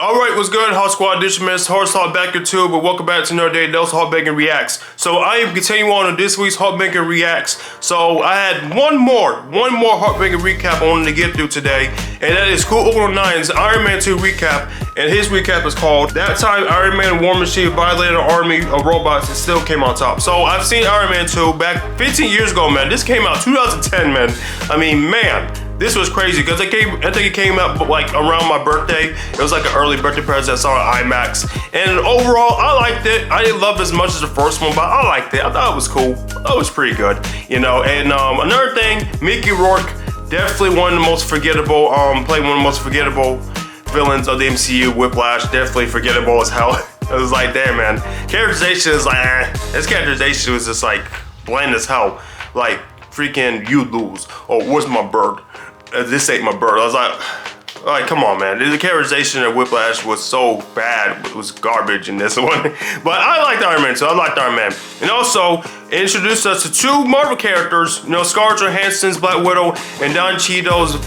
Alright, what's good, HawkSquad? This is Mr. Horse back here too, but welcome back to another day. That was HawkBanger Reacts. So I am continuing on this week's HawkBanger Reacts. So I had one more HawkBanger recap I wanted to get through today, and that is Cool 09's Iron Man 2 recap. And his recap is called "That Time Iron Man and War Machine Violated an Army of Robots and Still Came on Top." So I've seen Iron Man 2 back 15 years ago, man. This came out 2010, man. I mean, man. This was crazy because I think it came out like around my birthday. It was like an early birthday present. I saw it on IMAX, and overall, I liked it. I didn't love it as much as the first one, but I liked it. I thought it was cool. I thought it was pretty good, you know. And another thing, Mickey Rourke, definitely one of the most forgettable. Played one of the most forgettable villains of the MCU. Whiplash, definitely forgettable as hell. It was like, damn, man. Characterization is like, his characterization was just like bland as hell. Like, freaking, you lose. Oh, where's my bird? This ain't my bird. I was like, come on, man. The characterization of Whiplash was so bad. It was garbage in this one. But I liked Iron Man, so I liked Iron Man. And also, it introduced us to two Marvel characters, you know, Scarlett Johansson's Black Widow and Don Cheadle's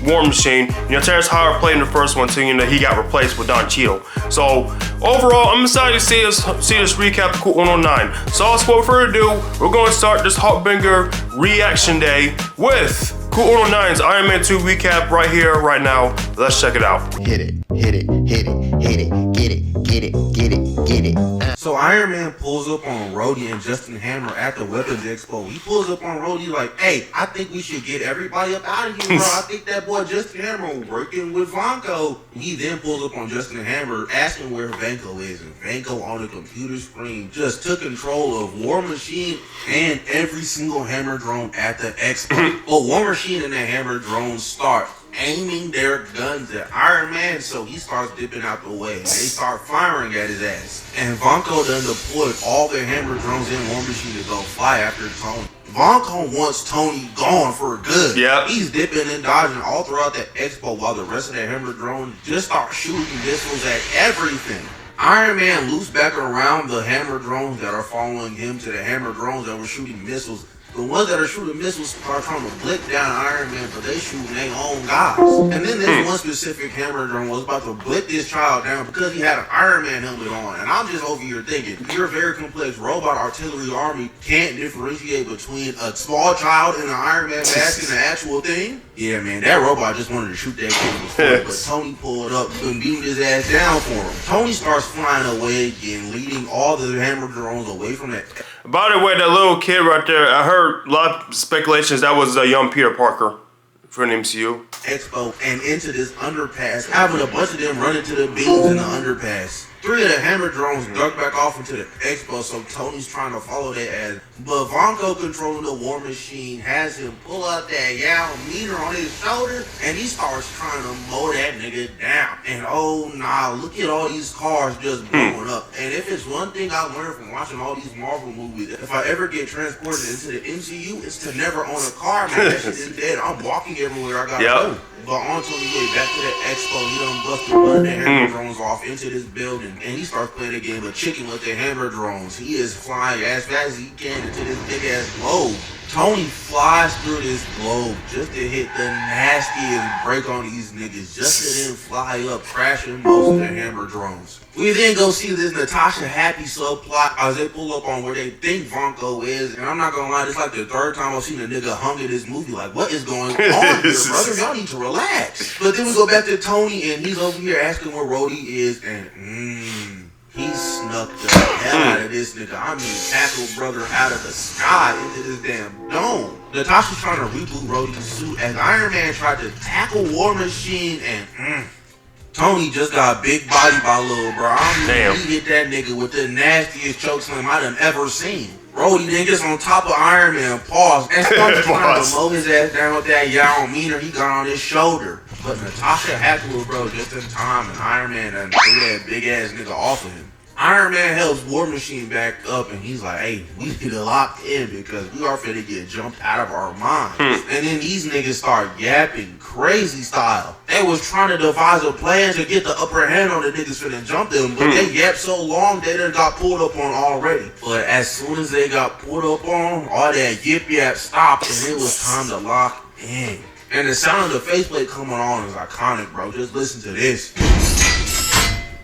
War Machine. You know, Terrence Howard played in the first one, so, you know, he got replaced with Don Cheadle. So, overall, I'm excited to see this recap of Cool 109. So, without further ado, we're going to start this HawkBanger reaction day with Cool 109's Iron Man 2 recap right here, right now. Let's check it out. Hit it, hit it, hit it, hit it, get it, get it, get it, get it. So Iron Man pulls up on Rhodey and Justin Hammer at the Weapons Expo. He pulls up on Rhodey like, hey, I think we should get everybody up out of here, bro. I think that boy Justin Hammer working with Vanko. He then pulls up on Justin Hammer asking where Vanko is. And Vanko on the computer screen just took control of War Machine and every single Hammer drone at the expo. But War Machine and the Hammer drones start aiming their guns at Iron Man, so he starts dipping out the way. They start firing at his ass. And Vanko done deployed all their Hammer drones in War Machine to go fly after Tony. Vanko wants Tony gone for good. Yep. He's dipping and dodging all throughout the expo while the rest of the Hammer drones just start shooting missiles at everything. Iron Man loops back around the Hammer drones that are following him to the Hammer drones that were shooting missiles. The ones that are shooting missiles are trying to blick down Iron Man, but they shooting their own guys. And then this one specific Hammer drone was about to blick this child down because he had an Iron Man helmet on. And I'm just over here thinking, your very complex robot artillery army can't differentiate between a small child in an Iron Man mask and an actual thing? Yeah, man, that robot just wanted to shoot that kid before, but Tony pulled up and beamed his ass down for him. Tony starts flying away again, leading all the Hammer drones away from that. By the way, that little kid right there, I heard a lot of speculations that was a young Peter Parker for an MCU. Expo and into this underpass, having a bunch of them run into the beams in the underpass. 3 of the Hammer drones duck back off into the expo, so Tony's trying to follow their ass. But Vanko, controlling the War Machine, has him pull out that Yao meter on his shoulder, and he starts trying to mow that nigga down. And oh nah, look at all these cars just blowing up. And if it's one thing I learned from watching all these Marvel movies, if I ever get transported into the MCU, it's to never own a car, man. That shit is dead. I'm walking everywhere I gotta go. But on Tony's way back to the expo, he done busted one of the Hammer drones off into this building, and he starts playing a game of chicken with the Hammer drones. He is flying as fast as he can into this big ass globe. Tony flies through this globe just to hit the nastiest break on these niggas, just to then fly up, crashing most of the Hammer drones. We then go see this Natasha Happy subplot as they pull up on where they think Vanko is. And I'm not gonna lie, it's like the 3rd time I've seen a nigga hung in this movie. Like, what is going on here, brother? Y'all need to relax. But then we go back to Tony, and he's over here asking where Rhodey is, and he snuck the hell out of this nigga. I mean, tackled brother out of the sky into this damn dome. Natasha's trying to reboot Rhodey's suit as Iron Man tried to tackle War Machine, and Tony just got big body by little bro. I mean, he hit that nigga with the nastiest chokeslam I done ever seen. Rhodey then gets on top of Iron Man, pause, and starts trying to mow his ass down with that Yao meter he got on his shoulder. But Natasha had to bro just in time, and Iron Man done threw that big ass nigga off of him. Iron Man helps War Machine back up, and he's like, hey, we need to lock in because we are finna get jumped out of our minds. And then these niggas start yapping crazy style. They was trying to devise a plan to get the upper hand on the niggas finna jump them, but they yapped so long they done got pulled up on already. But as soon as they got pulled up on, all that yip yap stopped, and it was time to lock in. And the sound of the faceplate coming on is iconic, bro. Just listen to this.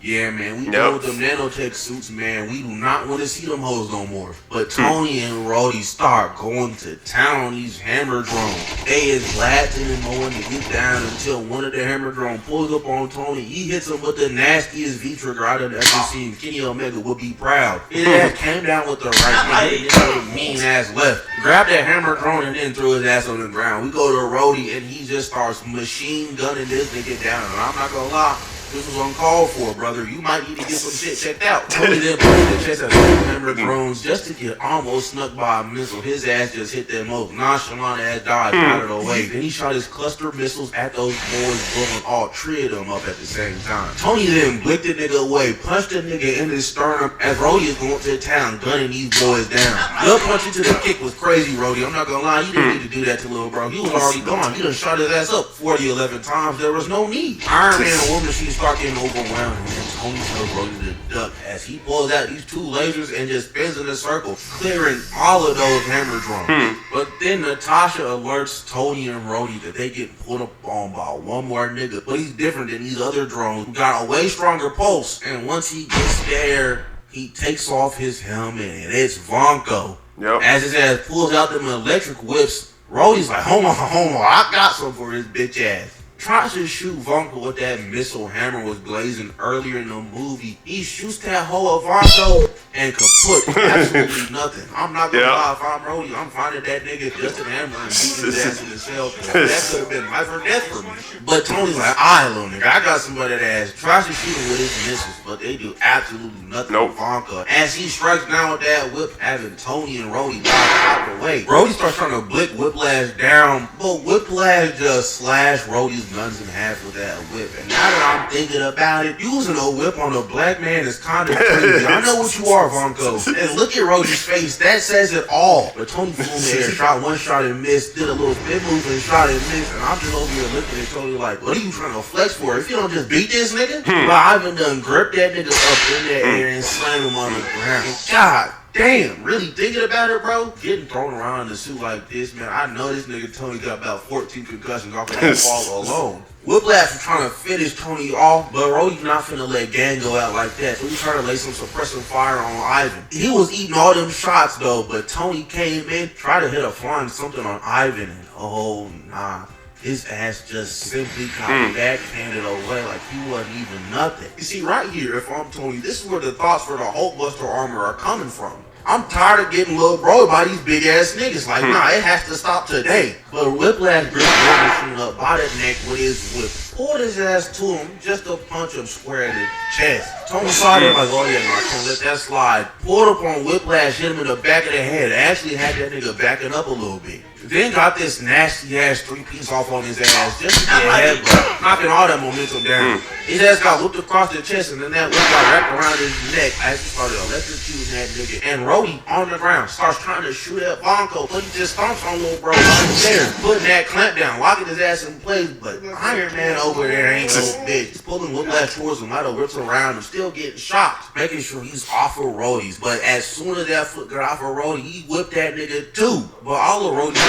Yeah, man, we deal with them nanotech suits, man. We do not want to see them hoes no more. But Tony and Roddy start going to town on these hammer drones. They is blasting and mowing to get down until one of the hammer drones pulls up on Tony. He hits him with the nastiest V trigger I've ever seen. Kenny Omega would be proud. His ass came down with the right hand, and the mean ass left. Grabbed that hammer drone and then threw his ass on the ground. We go to Roddy and he just starts machine gunning this nigga down. And I'm not gonna lie, this was uncalled for, brother. You might need to get some shit checked out. Tony then put the chest at the hammer drones just to get almost snuck by a missile. His ass just hit that most nonchalant ass dodge out of the way. Then he shot his cluster missiles at those boys, blowing all three of them up at the same time. Tony then blicked the nigga away, punched the nigga in his sternum as Roddy is going to town, gunning these boys down. Your punch into the kick was crazy, Roddy. I'm not gonna lie, you didn't need to do that to little bro. He was already gone. He done shot his ass up 11 times. There was no need. Iron Man and War Machine start getting overwhelmed, and Tony tells Roddy to duck as he pulls out these two lasers and just spins in a circle, clearing all of those hammer drones. But then Natasha alerts Tony and Roddy that they get pulled up on by one more nigga, but he's different than these other drones who got a way stronger pulse. And once he gets there, he takes off his helmet, and it's Vonko. As his ass pulls out them electric whips, Roddy's like, hold on, I got some for his bitch ass. Tries to shoot Vonko with that missile hammer was blazing earlier in the movie. He shoots that hoe of Vonko and kaput. Absolutely nothing. I'm not gonna lie, if I'm Roddy, I'm finding that nigga just an hammer and beating his ass in the cell. That could have been life or death for me. But Tony's like, alright, little nigga, I got somebody that ass. Tries to shoot him with his missiles, but they do absolutely nothing with Vonko. As he strikes down with that whip, having Tony and Roddy dodge out of the way. Roddy starts trying to blick Whiplash down, but Whiplash just slashed Roddy's guns in half with that whip. And now that I'm thinking about it, using a whip on a black man is kind of crazy. I know what you are, Vonko. And look at Roddy's face. That says it all. But Tony flew in the air, shot one shot and missed, did a little spin move and shot and missed. And I'm just over here looking at Tony like, what are you trying to flex for? If you don't just beat this nigga? But Ivan done gripped that nigga up in the air and slammed him on the ground. God damn, really thinking about it, bro? Getting thrown around in a suit like this, man, I know this nigga Tony got about 14 concussions off of that fall alone. Whiplash was trying to finish Tony off, but Roddy's not finna let Gang go out like that, so he tried to lay some suppressive fire on Ivan. He was eating all them shots, though, but Tony came in, tried to hit a flying something on Ivan, and oh, nah. His ass just simply got backhanded away like he wasn't even nothing. You see, right here, if I'm Tony, this is where the thoughts for the Hulkbuster armor are coming from. I'm tired of getting little bro by these big ass niggas. Like, nah, it has to stop today. But Whiplash gripped War Machine up by the neck with his whip, pulled his ass to him just to punch him square in the chest. Tony saw him like, oh yeah, no, I can't let that slide. Pulled up on Whiplash, hit him in the back of the head. Actually had that nigga backing up a little bit. Then got this nasty ass 3-piece off on his ass just to get a headbutt, knocking all that momentum down. His ass got whipped across the chest and then that whip got wrapped around his neck as he started electrocuting that nigga. And Roddy on the ground starts trying to shoot at Vonko, but he just stomps on little bro right there, putting that clamp down, locking his ass in place. But Iron Man over there ain't no bitch. He's pulling Whiplash towards him, Lotto rips around him, still getting shocked, making sure he's off of Roddy's. But as soon as that foot got off of Roddy, he whipped that nigga too. But all of Roddy's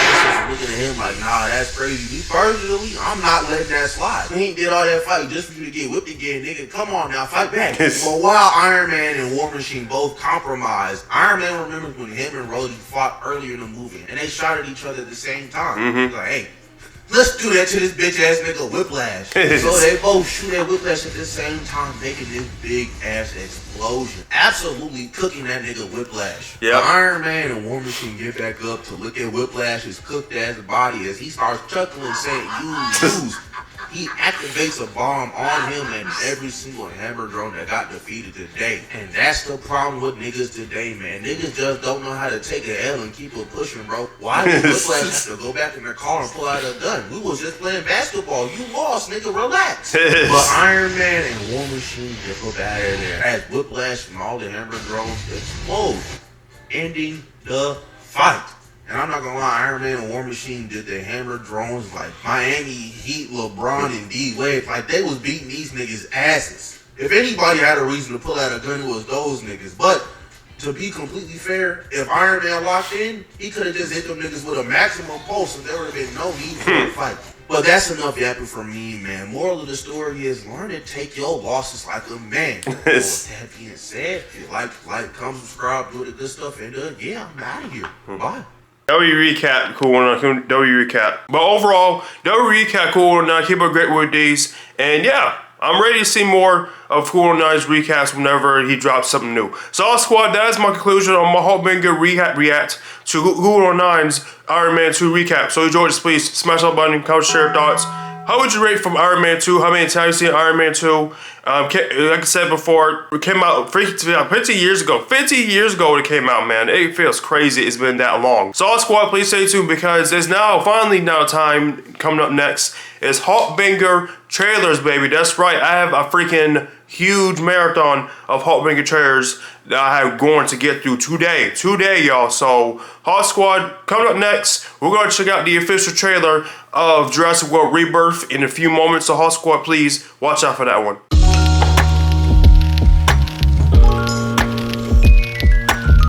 looking at him like, nah, that's crazy. Me personally, I'm not letting that slide. He ain't did all that fight just for you to get whipped again, nigga. Come on now, fight back. But while Iron Man and War Machine both compromised, Iron Man remembers when him and Roddy fought earlier in the movie, and they shot at each other at the same time. He's like, hey, let's do that to this bitch ass nigga Whiplash. So they both shoot at Whiplash at the same time, making this big ass explosion. Absolutely cooking that nigga Whiplash. Yeah. Iron Man and War Machine get back up to look at Whiplash's cooked ass body as he starts chuckling, saying, use. He activates a bomb on him and every single hammer drone that got defeated today. And that's the problem with niggas today, man. Niggas just don't know how to take an L and keep it pushing, bro. Why did Whiplash have to go back in their car and pull out a gun? We was just playing basketball. You lost, nigga. Relax. But Iron Man and War Machine get up out of there as Whiplash and all the hammer drones explode, ending the fight. And I'm not gonna lie, Iron Man and War Machine did the hammer drones like Miami Heat, LeBron, and D-Wade. Like, they was beating these niggas' asses. If anybody had a reason to pull out a gun, it was those niggas. But to be completely fair, if Iron Man locked in, he could have just hit them niggas with a maximum pulse and there would have been no need for a fight. But that's enough yapping from me, man. Moral of the story is learn to take your losses like a man. With that being said, if you like, comment, subscribe, do the good stuff, and yeah, I'm out of here. Bye. W recap, cool one. W recap. But overall, W recap, cool one. Keep up great with these. And yeah, I'm ready to see more of Cool 9's recaps whenever he drops something new. So, HawkSquad, that is my conclusion on my HawkBanger react to Cool 9's Iron Man 2 recap. So, enjoy this, please. Smash that button, comment, share your thoughts. How would you rate from Iron Man 2? How many times you seen Iron Man 2? Like I said before, it came out 50 years ago. 50 years ago it came out, man. It feels crazy it's been that long. So, HawkSquad, please stay tuned because it's finally time coming up next. It's HawkBanger trailers, baby. That's right. I have a freaking huge marathon of HawkBanger trailers that I have going to get through today. Today, y'all. So, HawkSquad, coming up next, we're going to check out the official trailer of Jurassic World Rebirth in a few moments. So, HawkSquad, please watch out for that one.